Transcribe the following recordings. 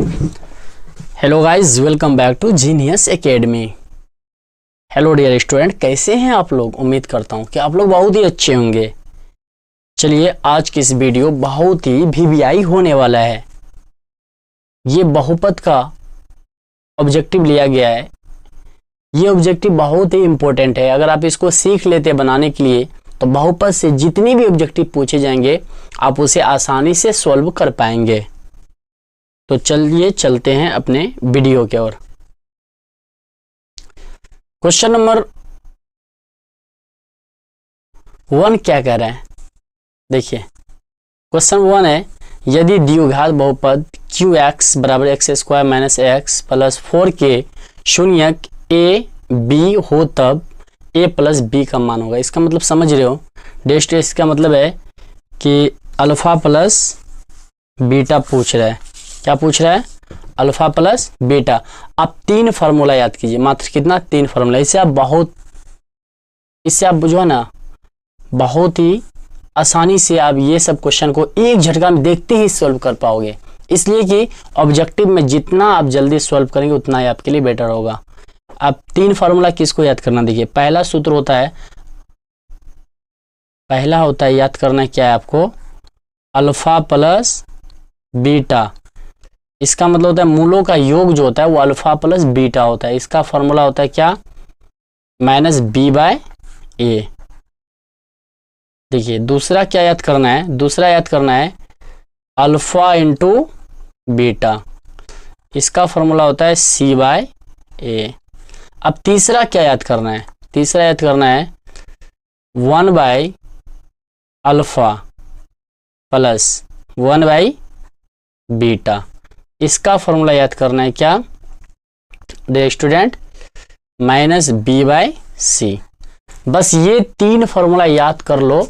Hello guys, welcome back to Genius Academy. Hello dear student, कैसे हैं आप लोग। उम्मीद करता हूं कि आप लोग बहुत ही अच्छे होंगे। चलिए, आज की इस वीडियो बहुत ही वीवीआई होने वाला है। ये बहुपद का ऑब्जेक्टिव लिया गया है। ये ऑब्जेक्टिव बहुत ही इंपॉर्टेंट है। अगर आप इसको सीख लेते बनाने के लिए तो बहुपद से जितने भी ऑब्जेक्टिव पूछे जाएंगे आप उसे आसानी से सॉल्व कर पाएंगे। तो चलिए चलते हैं अपने वीडियो की ओर। क्वेश्चन नंबर 1 क्या कह रहा है, देखिए। क्वेश्चन 1 है, यदि द्विघात बहुपद QX बराबर x² माइनस x प्लस 4 के शून्यक a b हो तब a प्लस b का मान होगा। इसका मतलब समझ रहे हो डेस्ट। इसका मतलब है कि अल्फा प्लस बीटा पूछ रहा है। क्या पूछ रहा है? Alpha plus beta. आप 3 फार्मूला याद कीजिए, मात्र कितना? 3 फार्मूला। इससे आप बुझो ना, बहुत ही आसानी से आप ये सब क्वेश्चन को एक झटका में देखते ही सॉल्व कर पाओगे। इसलिए कि ऑब्जेक्टिव में जितना आप जल्दी सॉल्व करेंगे उतना ही आपके लिए बेटर होगा। आप 3 फार्मूला किसको याद करना, देखिए। पहला सूत्र होता है, याद करना क्या है आपको, अल्फा प्लस बीटा। इसका मतलब होता है मूलों का योग जो होता है वो अल्फा प्लस बीटा होता है। इसका फॉर्मूला होता है क्या? Minus b/a। देखिए, दूसरा क्या याद करना है? दूसरा याद करना है अल्फा इंटू बीटा। इसका फॉर्मूला होता है c/a। अब तीसरा क्या याद करना है? तीसरा याद करना है 1/अल्फा प्लस 1/बीटा। इसका फॉर्मूला याद करना है क्या डियर स्टूडेंट? Minus b/c। बस ये 3 फार्मूला याद कर लो।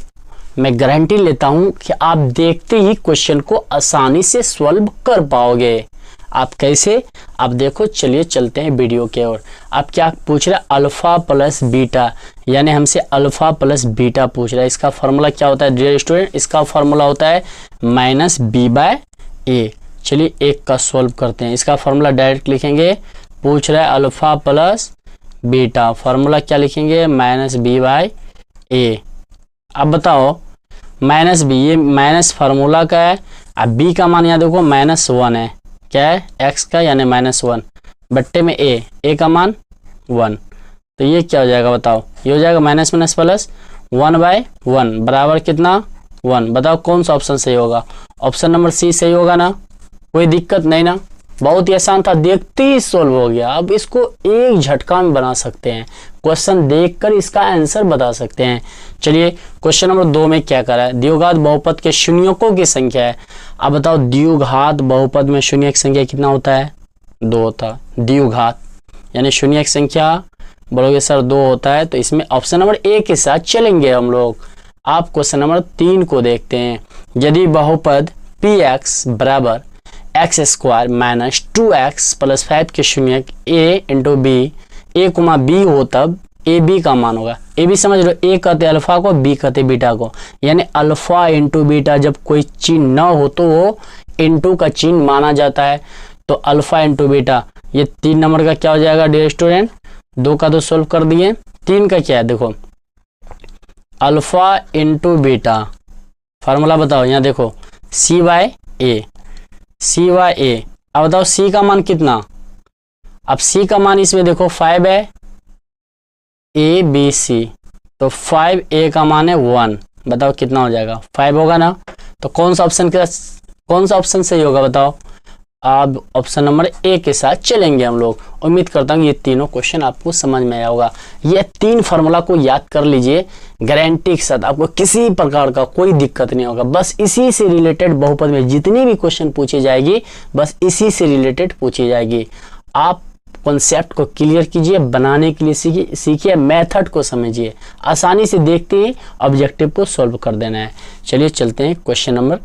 मैं गारंटी लेता हूं कि आप देखते ही क्वेश्चन को आसानी से सॉल्व कर पाओगे। आप कैसे? आप देखो, चलिए चलते हैं वीडियो की ओर। आप क्या पूछ रहे हैं? अल्फा प्लस बीटा, यानी हमसे अल्फा प्लस बीटा पूछ रहा है। इसका फॉर्मूला क्या होता है डियर स्टूडेंट? इसका फॉर्मूला होता है माइनस b/a। चलिए एक का सॉल्व करते हैं। इसका फॉर्मूला डायरेक्ट लिखेंगे। पूछ रहा है अल्फा प्लस बीटा, फॉर्मूला क्या लिखेंगे? Minus b/a। अब बताओ माइनस b, ये माइनस फार्मूला का है। अब b का मान यहाँ देखो -1 है। क्या है? x का, यानी -1 बट्टे में a का मान 1। तो ये क्या हो जाएगा बताओ? ये हो जाएगा माइनस माइनस प्लस 1/1 बराबर कितना? 1। बताओ कौन सा ऑप्शन सही होगा? ऑप्शन नंबर सी सही होगा ना? कोई दिक्कत नहीं ना? बहुत ही आसान था, देखते ही सॉल्व हो गया। अब इसको एक झटका में बना सकते हैं, क्वेश्चन देखकर इसका आंसर बता सकते हैं। चलिए क्वेश्चन नंबर 2 में क्या करा है? द्विघात बहुपद के शून्यकों की संख्या है। अब बताओ द्विघात बहुपद में शून्य की संख्या कितना होता है? 2 होता है। द्विघात यानी शून्य की संख्या बोलोगे सर 2 होता है, तो इसमें ऑप्शन नंबर ए के साथ चलेंगे हम लोग। आप क्वेश्चन नंबर 3 को देखते हैं। यदि बहुपद px बराबर x² माइनस 2x प्लस 5 के शून्यक a इंटू b, a कुमा b हो तब a b का मान होगा। a b समझ लो, a कहते अल्फा को, b कहते बीटा को। यानी अल्फा इंटू बीटा जब कोई चिन्ह न हो तो वो इंटू का चिन्ह माना जाता है। तो अल्फा इंटू बीटा, ये 3 नंबर का क्या हो जाएगा डियर स्टूडेंट? 2 का तो सोल्व कर दिए। 3 का क्या है देखो, अल्फा इंटू बीटा। फार्मूला बताओ, यहाँ देखो c/a। अब बताओ c का मान कितना? अब c का मान इसमें देखो 5 है, ABC, तो 5a का मान है 1। बताओ कितना हो जाएगा? 5 होगा ना? तो कौन सा ऑप्शन सही होगा बताओ? अब ऑप्शन नंबर ए के साथ चलेंगे हम लोग। उम्मीद करता हूँ ये तीनों क्वेश्चन आपको समझ में आया होगा। ये 3 फार्मूला को याद कर लीजिए, गारंटी के साथ आपको किसी प्रकार का कोई दिक्कत नहीं होगा। बस इसी से रिलेटेड बहुपद में जितनी भी क्वेश्चन पूछी जाएगी बस इसी से रिलेटेड पूछी जाएगी। आप कॉन्सेप्ट को क्लियर कीजिए, बनाने के लिए सीखिए, मेथड को समझिए, आसानी से देखते ही ऑब्जेक्टिव को सॉल्व कर देना है। चलिए चलते हैं क्वेश्चन नंबर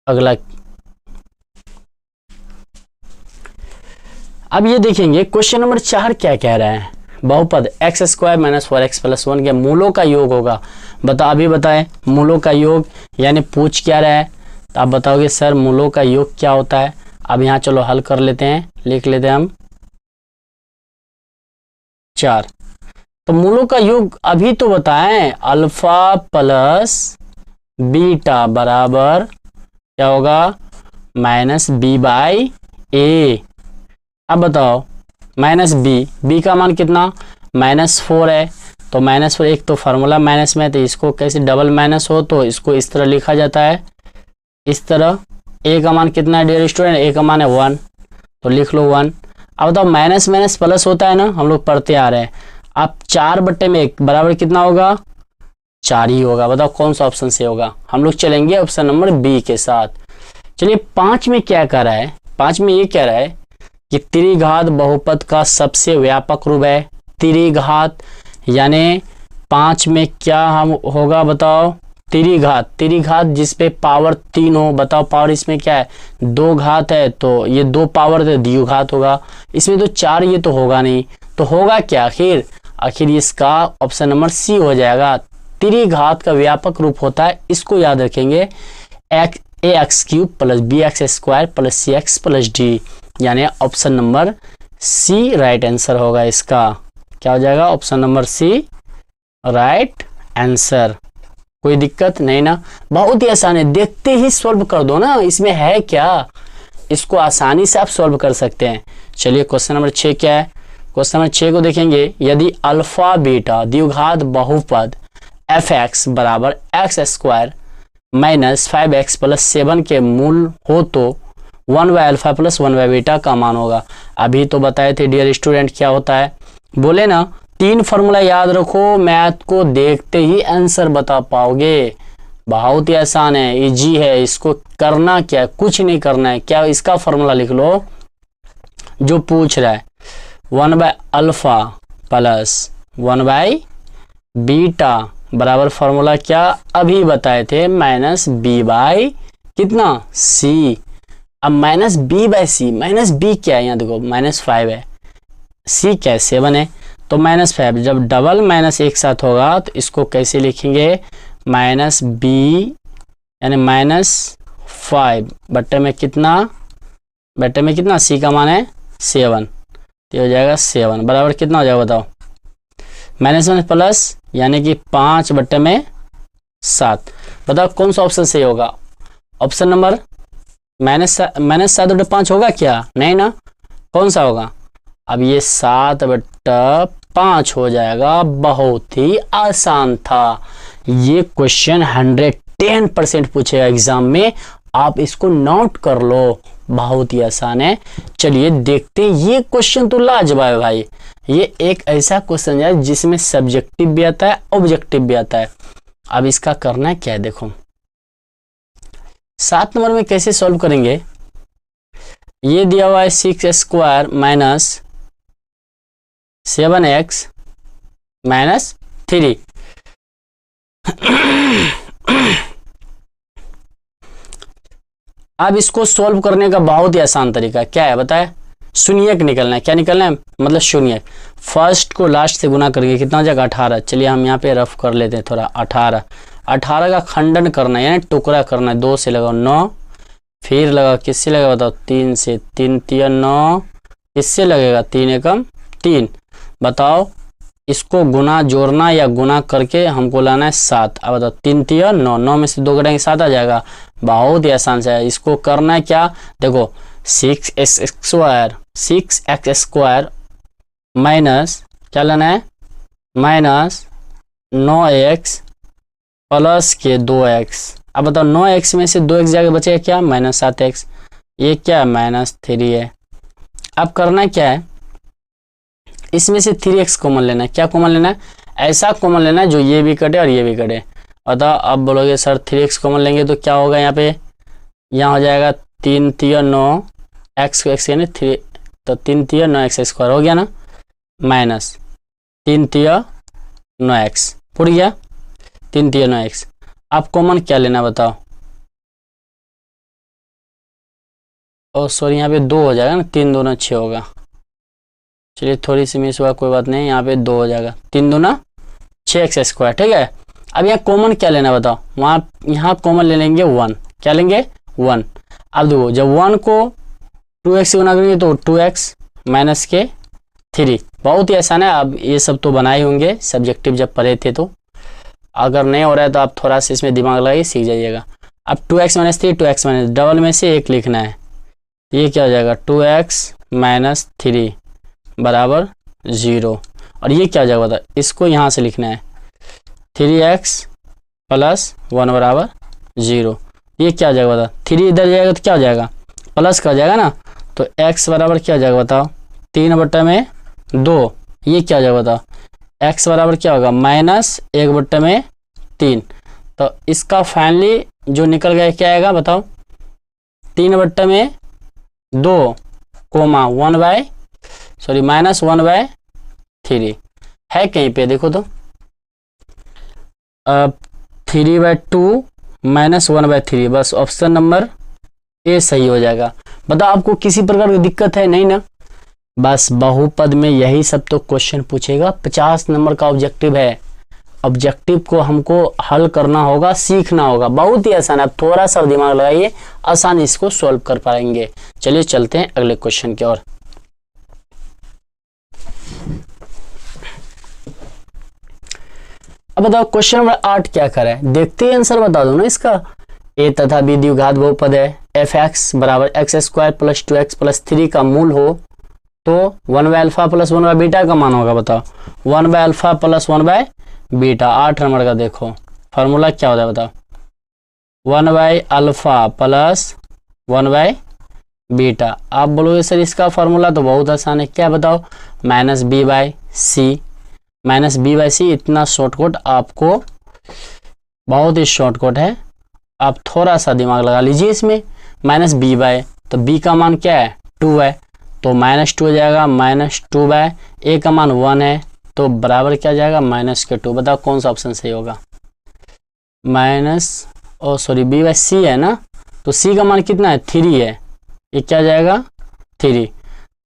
अगला। अब ये देखेंगे क्वेश्चन नंबर 4 क्या कह रहा है? बहुपद x² माइनस 4x प्लस 1 के मूलों का योग होगा। बताओ, अभी बताएं मूलों का योग, यानी पूछ क्या रहा है? तो आप बताओगे सर मूलों का योग क्या होता है? अब यहाँ चलो हल कर लेते हैं, लिख लेते हैं हम 4। तो मूलों का योग अभी तो बताएं, अल्फा प्लस बीटा बराबर क्या होगा, माइनस बी बाई ए। अब बताओ माइनस बी का मान कितना, -4 है। तो -4 एक तो फार्मूला माइनस में है, तो इसको कैसे डबल माइनस हो तो इसको इस तरह लिखा जाता है, इस तरह। ए का मान कितना है डियर स्टूडेंट, ए का मान है 1, तो लिख लो 1। अब बताओ माइनस माइनस प्लस होता है ना, हम लोग पढ़ते आ रहे हैं। अब 4/1 बराबर कितना होगा, 4 ही होगा। बताओ कौन सा ऑप्शन से होगा, हम लोग चलेंगे ऑप्शन नंबर बी के साथ। चलिए 5 में क्या कह रहा है, 5 में ये कह रहा है कि त्रिघात बहुपद का सबसे व्यापक रूप है। त्रिघात यानी 5 में क्या हम होगा बताओ, त्रिघात जिसपे पावर 3 हो। बताओ पावर इसमें क्या है, 2 घात है, तो ये 2 पावर तो द्विघात होगा। इसमें तो 4 ये तो होगा नहीं, तो होगा क्या आखिर इसका ऑप्शन नंबर सी हो जाएगा। त्रिघात का व्यापक रूप होता है, इसको याद रखेंगे, ax³ plus bx² plus cx plus d, यानी option number c right answer होगा इसका। क्या हो जाएगा, option number c right answer. कोई दिक्कत नहीं ना, बहुत ही आसान है, देखते ही सॉल्व कर दो ना, इसमें है क्या, इसको आसानी से आप सॉल्व कर सकते हैं। चलिए क्वेश्चन नंबर 6 क्या है, क्वेश्चन नंबर 6 को देखेंगे। यदि अल्फा बीटा द्विघात बहुपद fx बराबर x² माइनस 5x प्लस 7 के मूल हो तो 1/अल्फा प्लस 1/बीटा का मान होगा। अभी तो बताए थे डियर स्टूडेंट क्या होता है, बोले ना 3 फॉर्मूला याद रखो, मैथ को देखते ही आंसर बता पाओगे। बहुत ही आसान है, इजी है, इसको करना क्या है, कुछ नहीं करना है। क्या इसका फॉर्मूला लिख लो जो पूछ रहा है, 1/अल्फा प्लस 1/बीटा बराबर फॉर्मूला क्या अभी बताए थे, -b बाई कितना c। अब -b/c, -b क्या है, यहाँ देखो -5 है, c क्या है 7 है, तो -5 जब डबल माइनस एक साथ होगा तो इसको कैसे लिखेंगे, -b यानी -5 बट्टे में कितना, c का मान है 7, तो हो जाएगा 7 बराबर कितना हो जाएगा बताओ, -1 प्लस यानी कि 5/7। बताओ कौन सा ऑप्शन सही होगा, ऑप्शन नंबर -7/5 होगा क्या, नहीं ना, कौन सा होगा, अब ये 7/5 हो जाएगा। बहुत ही आसान था, ये क्वेश्चन 110% पूछेगा एग्जाम में, आप इसको नोट कर लो, बहुत ही आसान है। चलिए देखते हैं, ये क्वेश्चन तो लाजवाब है भाई, ये एक ऐसा क्वेश्चन है जिसमें सब्जेक्टिव भी आता है ऑब्जेक्टिव भी आता है। अब इसका करना क्या है, देखो 7 नंबर में कैसे सॉल्व करेंगे। ये दिया हुआ है 6² माइनस 7x माइनस 3। अब इसको सॉल्व करने का बहुत ही आसान तरीका क्या है बताए, शून्यक निकलना है। क्या निकलना है मतलब शून्यक, फर्स्ट को लास्ट से गुना करेंगे, कितना हो जाएगा 18। चलिए हम यहाँ पे रफ कर लेते हैं थोड़ा, 18 का खंडन करना है यानी टुकड़ा करना है। 2 से लगाओ 9, फिर लगाओ किससे लगेगा बताओ 3 से, 3 3 9, किससे लगेगा 3 एकम 3। बताओ इसको गुना जोड़ना या गुना करके हमको लाना है 7। अब बताओ 3 3 9, 9 में से 2 घटाएंगे 7 आ जाएगा। बहुत ही आसान से है, इसको करना है क्या, देखो 6x² माइनस क्या लेना है माइनस 9x प्लस के 2x। अब बताओ 9x में से 2x जाके बचेगा क्या -7x, ये क्या -3 है। अब करना क्या है, इसमें से 3x कॉमन लेना है। क्या कॉमन लेना है, ऐसा कॉमन लेना है जो ये भी कटे और ये भी कटे। बताओ अब बोलोगे सर 3x कॉमन लेंगे तो क्या होगा, यहाँ पे यहाँ हो जाएगा 3 3 9 x को x यानी 3, तो 3 3 9x² हो गया ना, माइनस 3 3 9x पूरी गया 3 3 9x। अब कॉमन क्या लेना बताओ, ओ सॉरी यहाँ पे 2 हो जाएगा ना, 3 दूना 6 होगा। चलिए थोड़ी सी मिस हुआ, कोई बात नहीं, यहाँ पे 2 हो जाएगा, 3 दूना 6x²। ठीक है, अब यहाँ कॉमन क्या लेना बताओ, वहाँ यहाँ कॉमन ले लेंगे 1। क्या लेंगे 1। अब देखो जब 1 को 2x से गुना करेंगे तो 2x माइनस के 3। बहुत ही आसान है, आप ये सब तो बनाए होंगे सब्जेक्टिव जब पढ़े थे, तो अगर नहीं हो रहा है तो आप थोड़ा सा इसमें दिमाग लगाइए, सीख जाइएगा। अब 2x minus 3, 2x minus double में से एक लिखना है, ये क्या हो जाएगा 2x माइनस 3 बराबर 0। और ये क्या हो जाएगा बता, इसको यहाँ से लिखना है 3x प्लस 1 बराबर 0। ये क्या हो जाएगा बता, 3 इधर जाएगा तो क्या हो जाएगा प्लस का हो जाएगा ना, तो x बराबर क्या हो जाएगा बताओ 3/2। ये क्या हो जाएगा बताओ, x बराबर क्या होगा -1/3। तो इसका फाइनली जो निकल गया क्या आएगा बताओ, 3/2 कोमा -1/3 है कहीं पे देखो तो। अब 3/2 -1/3, बस ऑप्शन नंबर ए सही हो जाएगा। बताओ आपको किसी प्रकार की दिक्कत है नहीं ना, बस बहुपद में यही सब तो क्वेश्चन पूछेगा। 50 नंबर का ऑब्जेक्टिव है, ऑब्जेक्टिव को हमको हल करना होगा, सीखना होगा, बहुत ही आसान है। आप थोड़ा सा दिमाग लगाइए, आसानी इसको सॉल्व कर पाएंगे। चलिए चलते हैं अगले क्वेश्चन की ओर। अब बताओ क्वेश्चन नंबर 8 क्या करे, देखते ही आंसर बता दो ना इसका। a तथा b द्विघात बहुपद है, f(x) बराबर x² प्लस 2x प्लस 3 का मूल हो तो 1/α प्लस 1/β का मान होगा। बताओ 1/α प्लस 1/β। 8 नंबर का देखो फॉर्मूला क्या होता है बताओ, 1/α प्लस 1/β। आप बोलोगे सर इसका फॉर्मूला तो बहुत आसान है, क्या बताओ -b/c। -b/c इतना शॉर्टकट आपको, बहुत ही शॉर्टकट है, आप थोड़ा सा दिमाग लगा लीजिए इसमें। -b/, तो b का मान क्या है 2 है, तो -2 हो जाएगा, -2/, a का मान 1 है तो बराबर क्या जाएगा -2। बताओ कौन सा ऑप्शन सही होगा, b/c है ना, तो c का मान कितना है 3 है, ये क्या जाएगा 3,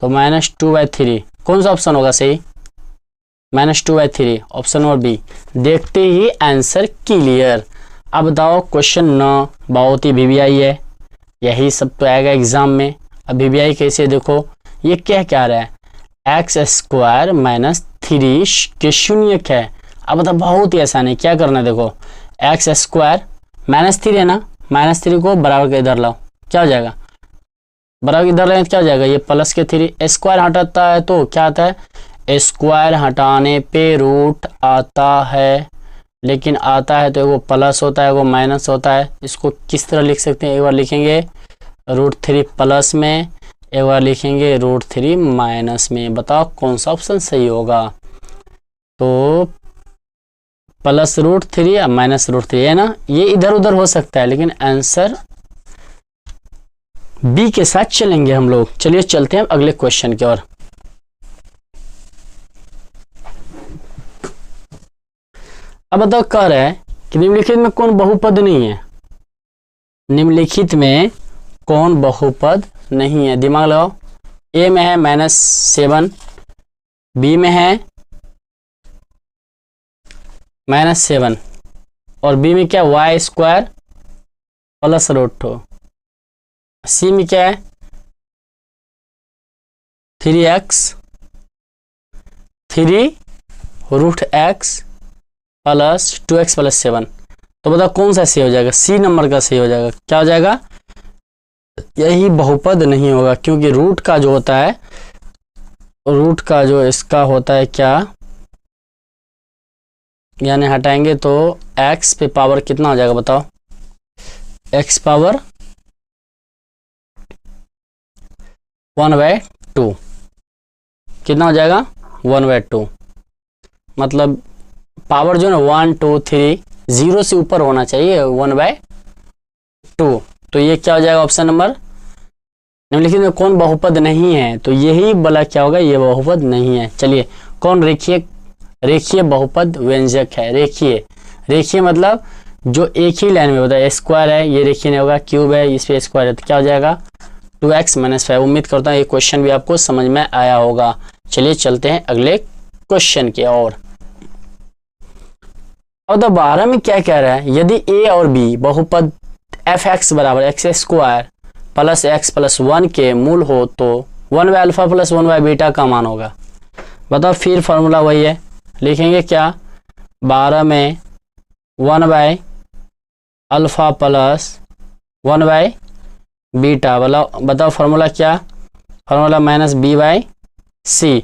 तो -2/3 कौन सा ऑप्शन होगा सही, -2/3 ऑप्शन नंबर बी। देखते ही आंसर क्लियर। अब बताओ क्वेश्चन 9 बहुत ही वीवीआई है, यही सब तो आएगा एग्जाम में। अब वीवीआई कैसे देखो, ये क्या कह रहा है x² - 3 के शून्यक है। अब बताओ बहुत ही आसान है, क्या करना है देखो x² -3 है ना, -3 को बराबर के इधर लाओ, क्या हो जाएगा बराबर इधर लाए क्या हो जाएगा, ये प्लस के 3 स्क्वायर हटाता है तो क्या आता है, स्क्वायर हटाने पे रूट आता है, लेकिन आता है तो एगो प्लस होता है एगो माइनस होता है। इसको किस तरह लिख सकते हैं, एक बार लिखेंगे √3 प्लस में, एक बार लिखेंगे √3 माइनस में। बताओ कौन सा ऑप्शन सही होगा, तो +√3 या -√3 है ना, ये इधर उधर हो सकता है लेकिन आंसर बी के साथ चलेंगे हम लोग। चलिए चलते हैं अगले क्वेश्चन की ओर। अब बताओ कह रहा है कि निम्नलिखित में कौन बहुपद नहीं है, निम्नलिखित में कौन बहुपद नहीं है, दिमाग लगाओ। ए में है -7, बी में है -7 और बी में क्या y² प्लस √2, सी में क्या है 3x 3√x plus 2x plus 7। तो बताओ कौन सा सही हो जाएगा, सी नंबर का सही हो जाएगा। क्या हो जाएगा, यही बहुपद नहीं होगा, क्योंकि रूट का जो होता है, रूट का जो इसका होता है क्या, यानी हटाएंगे तो x पे पावर कितना हो जाएगा बताओ, x पावर 1/2 कितना हो जाएगा 1/2, मतलब पावर जो ना 1 2 3 0 से ऊपर होना चाहिए 1/2। तो ये क्या हो जाएगा ऑप्शन नंबर, निम्नलिखित में कौन बहुपद नहीं है, तो यही वाला क्या होगा, ये बहुपद नहीं है। चलिए कौन रेखीय बहुपद व्यंजक है, रेखीय मतलब जो एक ही लाइन में होता है, स्क्वायर है ये रेखीय नहीं होगा, क्यूब है इस पे स्क्वायर है तो क्या हो जाएगा 2x - 5। उम्मीद करता हूँ ये क्वेश्चन भी आपको समझ में आया होगा। चलिए चलते हैं अगले क्वेश्चन की ओर। अब तो 12 में क्या कह रहा है, यदि a और b बहुपद f(x) बराबर x² प्लस एक्स प्लस 1 के मूल हो तो 1 by alpha plus 1 by beta का मान होगा। बताओ फिर फॉर्मूला वही है, लिखेंगे क्या, 12 में 1 by alpha plus 1 by beta. बताओ फॉर्मूला क्या, formula minus B by C.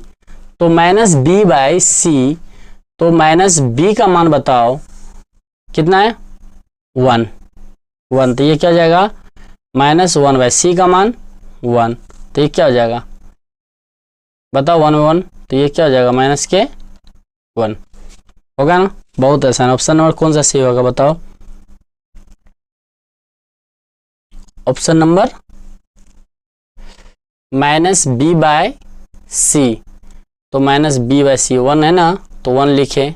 तो माइनस बी बाय सी, तो माइनस बी का मान बताओ कितना है, 1। तो ये क्या हो जाएगा, माइनस 1 बाय सी का मान 1, तो ये क्या हो जाएगा, बताओ 1 1, तो ये क्या हो जाएगा, माइनस के 1 होगा ना। बहुत आसान। ऑप्शन नंबर कौन सा सही होगा बताओ, option number minus B by C. तो माइनस बी बाय सी 1 है ना, तो 1 लिखे,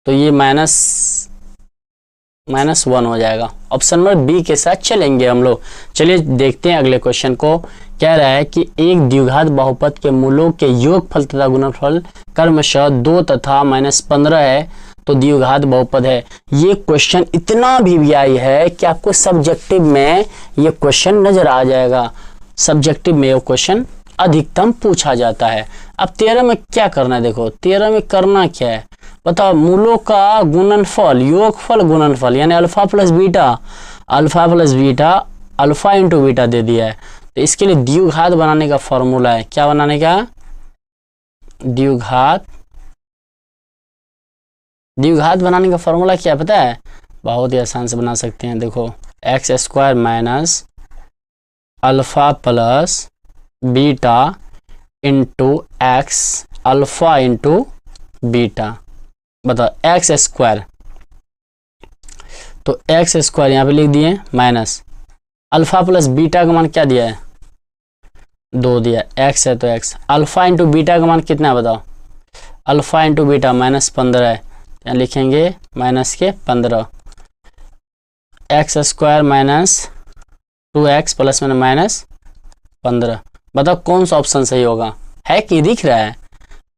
तो ये माइनस 1 हो जाएगा। ऑप्शन नंबर बी के साथ चलेंगे हम लोग। चलिए देखते हैं अगले क्वेश्चन को। कह रहा है कि एक द्विघात बहुपद के मूलों के योगफल तथा गुणनफल क्रमशः 2 तथा -15 है, तो द्विघात बहुपद है। ये क्वेश्चन इतना वीवीआई है कि आपको सब्जेक्टिव में ये क्वेश्चन नजर आ जाएगा। सब्जेक्टिव में ये क्वेश्चन अधिकतम पूछा जाता है। अब 13 में क्या करना है, देखो 13 में करना क्या है बताओ, मूलों का गुणनफल, योगफल गुणनफल यानी alpha plus beta, alpha into beta दे दिया है। तो इसके लिए द्विघात बनाने का फॉर्मूला है, क्या बनाने का, द्विघात बनाने का फॉर्मूला क्या पता है, बहुत ही आसान से बना सकते हैं। देखो x square minus alpha plus beta into x, alpha into beta. बताओ एक्स स्क्वायर, तो एक्स स्क्वायर यहाँ पे लिख दिए माइनस अल्फा प्लस बीटा का मान क्या दिया है, 2 दिया, एक्स है तो एक्स, अल्फा इंटू बीटा का मान कितना है बताओ, अल्फा इंटू बीटा -15 है, यहाँ लिखेंगे माइनस के 15, x square minus 2x plus में -15। बताओ कौन सा ऑप्शन सही होगा, है कि दिख रहा है,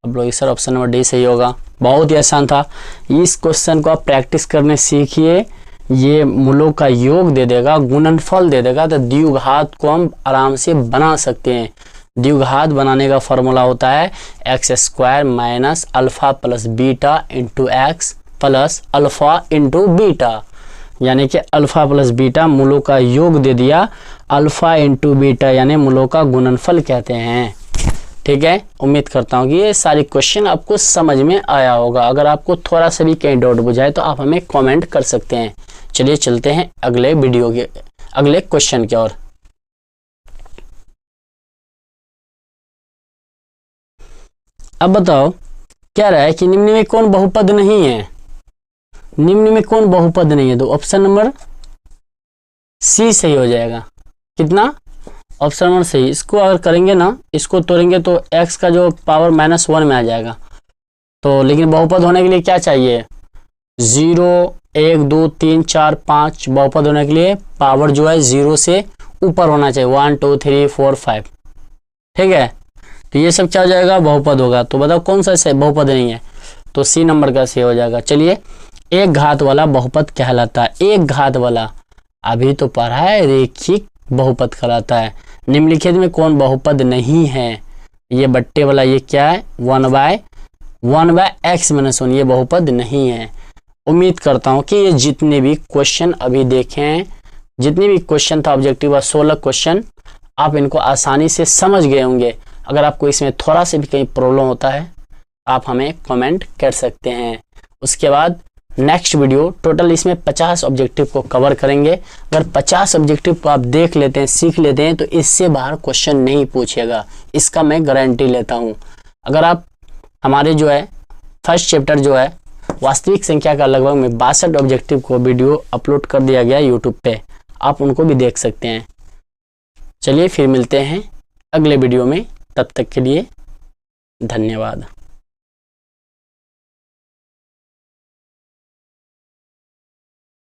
अब लोग सर ऑप्शन नंबर डी सही होगा। बहुत ही आसान था। इस क्वेश्चन को आप प्रैक्टिस करने सीखिए, ये मूलों का योग दे देगा, गुणनफल दे देगा, तो द्विघात को हम आराम से बना सकते हैं। द्विघात बनाने का फॉर्मूला होता है x square minus alpha plus beta into x plus alpha into beta, यानी कि अल्फा प्लस बीटा मूलों का योग दे दिया, अल्फा इंटू बीटा यानी मूलों का गुणनफल कहते हैं। ठीक है, उम्मीद करता हूँ कि ये सारे क्वेश्चन आपको समझ में आया होगा। अगर आपको थोड़ा सा भी कहीं डाउट बुझाए तो आप हमें कमेंट कर सकते हैं। चलिए चलते हैं अगले वीडियो के अगले क्वेश्चन की ओर। अब बताओ क्या रहा है कि निम्न में कौन बहुपद नहीं है, निम्न में कौन बहुपद नहीं है, तो ऑप्शन नंबर सी सही हो जाएगा। कितना, ऑप्शन नंबर सही। इसको अगर करेंगे ना, इसको तोड़ेंगे तो x का जो पावर -1 में आ जाएगा। तो लेकिन बहुपद होने के लिए क्या चाहिए, 0 1 2 3 4 5, बहुपद होने के लिए पावर जो है 0 से ऊपर होना चाहिए, 1 2 3 4 5। ठीक है, तो ये सब क्या हो जाएगा, बहुपद होगा। तो बताओ कौन सा से बहुपद नहीं है, तो सी नंबर का सही हो जाएगा। चलिए, एक घात वाला बहुपद कहलाता है, एक घात वाला अभी तो पढ़ा है, रेखिक बहुपद कहलाता है। निम्नलिखित में कौन बहुपद नहीं है, ये बट्टे वाला ये क्या है, 1 बाय x - 1, ये बहुपद नहीं है। उम्मीद करता हूँ कि ये जितने भी क्वेश्चन अभी देखे हैं, जितने भी क्वेश्चन था ऑब्जेक्टिव 16 क्वेश्चन, आप इनको आसानी से समझ गए होंगे। अगर आपको इसमें थोड़ा सा भी कहीं प्रॉब्लम होता है आप हमें कमेंट कर सकते हैं। उसके बाद नेक्स्ट वीडियो टोटल इसमें 50 ऑब्जेक्टिव को कवर करेंगे। अगर 50 ऑब्जेक्टिव को आप देख लेते हैं, सीख लेते हैं, तो इससे बाहर क्वेश्चन नहीं पूछेगा, इसका मैं गारंटी लेता हूं। अगर आप हमारे जो है फर्स्ट चैप्टर जो है वास्तविक संख्या का लगभग में 62 ऑब्जेक्टिव को वीडियो अपलोड कर दिया गया यूट्यूब पे, आप उनको भी देख सकते हैं। चलिए फिर मिलते हैं अगले वीडियो में, तब तक के लिए धन्यवाद।